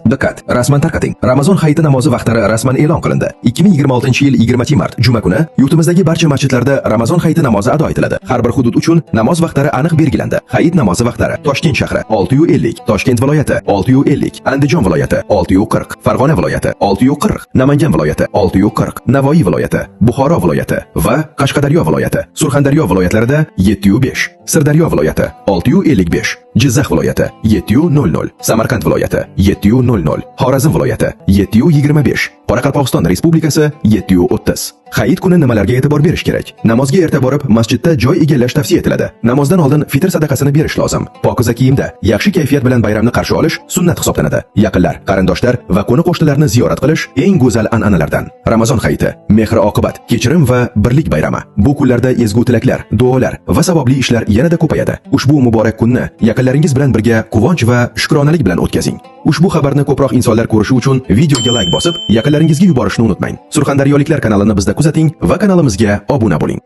Diqqat, rasman tarqating. Ramazon hayiti namozi vaqtlari rasman e'lon qilindi. 2026-yil 20-mart juma kuni yurtimizdagi barcha masjidlarda Ramazon hayiti namozi ado etiladi. Har bir hudud uchun namoz vaqtlari aniq belgilandi. Hayit namozi vaqtlari: Toshkent shahri 650, Toshkent viloyati 650, Andijon viloyati 640, Farg'ona viloyati 640, Namangan viloyati 640, Navoiy viloyati, Buxoro viloyati va Qashqadaryo viloyati, Surxondaryo viloyatlarida 705, Sirdaryo viloyati 655, Jizzax viloyati 700, Samarqand viloyati 700, Xorazm viloyati 725, Qoraqalpog'iston Respublikasi 730. Hayit kuni nimalarga e'tibor berish kerak? Namozga erta borib, masjidda joy egallash tavsiya etiladi. Namozdan oldin fitr sadaqasini berish lozim. Pokiza kiyimda, yaxshi kayfiyat bilan bayramni qarshi olish sunnat hisoblanadi. Yaqinlar, qarindoshlar va qo'ni-qo'shnilarni ziyorat qilish eng go'zal an'analardan. Ramazon hayiti mehr-oqibat, kechirim va birlik bayrami. Bu kunlarda ezgu tilaklar, duolar va savobli ishlar yanada ko'payadi. Ushbu muborak kunni yaqinlaringiz bilan birga quvonch va shukronalik bilan o'tkazing. Ushbu xabarni ko'proq insonlar ko'rishi uchun videoga like bosib, yaqinlaringizga yuborishni unutmang. Surxondaryoliklar kanalini bizda kuzating va kanalimizga obuna bo'ling.